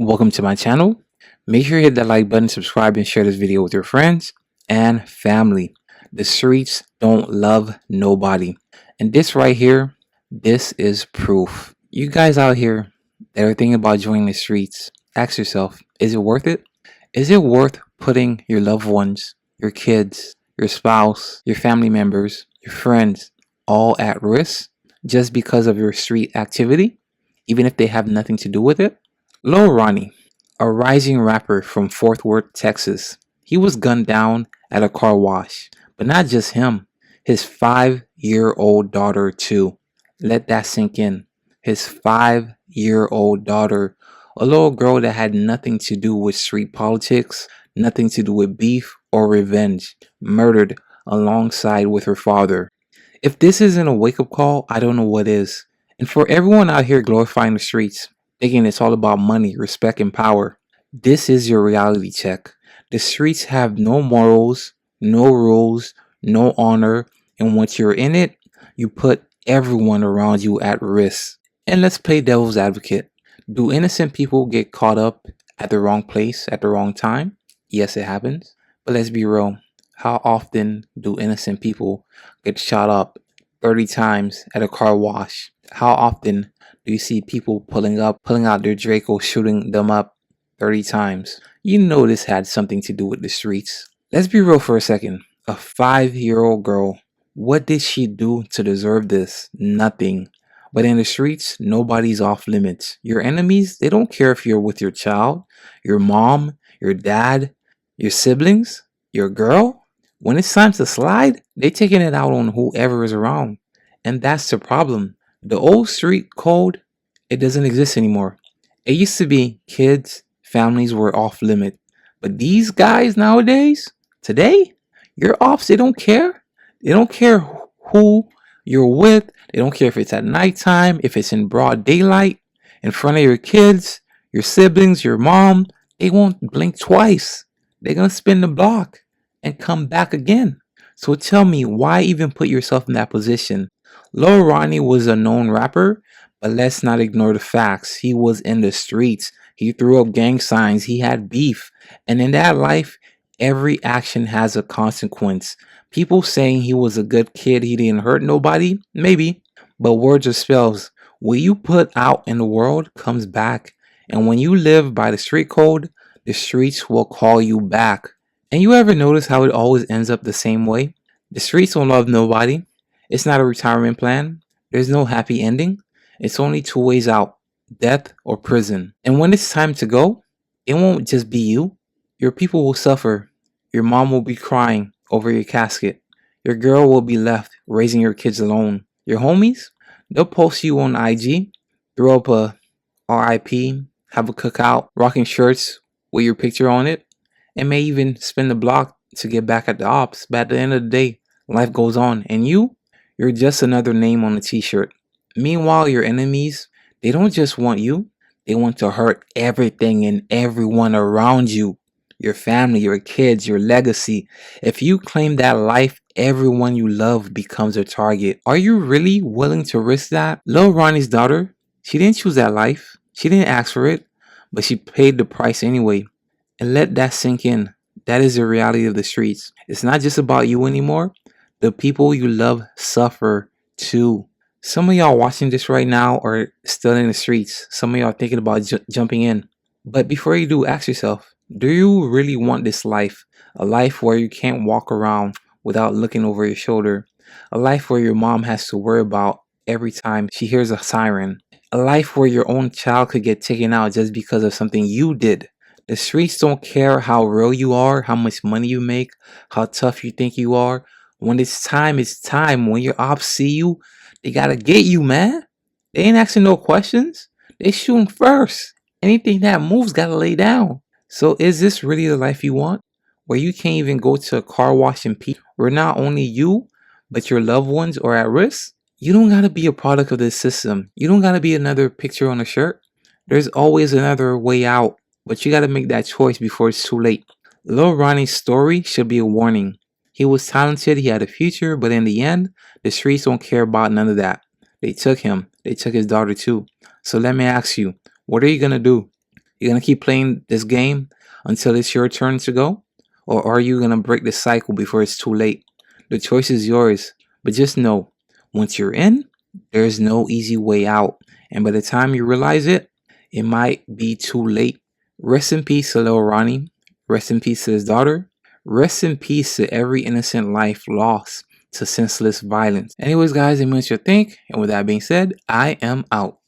Welcome to my channel. Make sure you hit that like button, subscribe, and share this video with your friends and family. The streets don't love nobody. And this right here, this is proof. You guys out here that are thinking about joining the streets, ask yourself, is it worth it? Is it worth putting your loved ones, your kids, your spouse, your family members, your friends, all at risk just because of your street activity, even if they have nothing to do with it? Lil Ronnie, a rising rapper from Fort Worth, Texas. He was gunned down at a car wash. But not just him, his 5-year-old daughter too. Let that sink in. His 5-year-old daughter, a little girl that had nothing to do with street politics, nothing to do with beef or revenge, murdered alongside with her father. If this isn't a wake-up call, I don't know what is. And for everyone out here glorifying the streets, thinking it's all about money, respect, and power, this is your reality check. The streets have no morals, no rules, no honor, and once you're in it, you put everyone around you at risk. And let's play devil's advocate. Do innocent people get caught up at the wrong place at the wrong time? Yes, it happens. But let's be real. How often do innocent people get shot up 30 times at a car wash? How often do you see people pulling out their Draco, shooting them up 30 times? You know this had something to do with the streets. Let's be real for a second. A 5-year-old girl, what did she do to deserve this? Nothing. But in the streets, nobody's off limits. Your enemies, they don't care if you're with your child, your mom, your dad, your siblings, your girl. When it's time to slide, they taking it out on whoever is around. And that's the problem. The old street code, it doesn't exist anymore. It used to be kids, families were off limit. But these guys nowadays, today, your ops, they don't care. They don't care who you're with. They don't care if it's at nighttime, if it's in broad daylight, in front of your kids, your siblings, your mom. They won't blink twice. They're going to spin the block and come back again. So tell me, why even put yourself in that position? Lil Ronnie was a known rapper, but let's not ignore the facts. He was in the streets. He threw up gang signs. He had beef. And in that life, every action has a consequence. People saying he was a good kid, he didn't hurt nobody, maybe. But words are spells. What you put out in the world comes back. And when you live by the street code, the streets will call you back. And you ever notice how it always ends up the same way? The streets don't love nobody. It's not a retirement plan. There's no happy ending. It's only two ways out, death or prison. And when it's time to go, it won't just be you. Your people will suffer. Your mom will be crying over your casket. Your girl will be left raising your kids alone. Your homies, they'll post you on IG, throw up a RIP, have a cookout, rocking shirts with your picture on it, and may even spin the block to get back at the ops. But at the end of the day, life goes on. And you're just another name on a t-shirt. Meanwhile, your enemies, they don't just want you. They want to hurt everything and everyone around you. Your family, your kids, your legacy. If you claim that life, everyone you love becomes a target. Are you really willing to risk that? Lil Ronnie's daughter, she didn't choose that life. She didn't ask for it, but she paid the price anyway. And let that sink in. That is the reality of the streets. It's not just about you anymore. The people you love suffer too. Some of y'all watching this right now are still in the streets. Some of y'all thinking about jumping in. But before you do, ask yourself, do you really want this life? A life where you can't walk around without looking over your shoulder. A life where your mom has to worry about every time she hears a siren. A life where your own child could get taken out just because of something you did. The streets don't care how real you are, how much money you make, how tough you think you are. When it's time, it's time. When your ops see you, they gotta get you, man. They ain't asking no questions. They shooting first. Anything that moves gotta lay down. So is this really the life you want? Where you can't even go to a car wash in peace? Where not only you, but your loved ones are at risk? You don't gotta be a product of this system. You don't gotta be another picture on a shirt. There's always another way out. But you gotta make that choice before it's too late. Lil Ronnie's story should be a warning. He was talented, he had a future, but in the end, the streets don't care about none of that. They took him. They took his daughter too. So let me ask you, what are you gonna do? You're gonna keep playing this game until it's your turn to go? Or are you gonna break the cycle before it's too late? The choice is yours, but just know, once you're in, there's no easy way out. And by the time you realize it, it might be too late. Rest in peace to Lil Ronnie. Rest in peace to his daughter. Rest in peace to every innocent life lost to senseless violence. Anyways, guys, let me know what you think. And with that being said, I am out.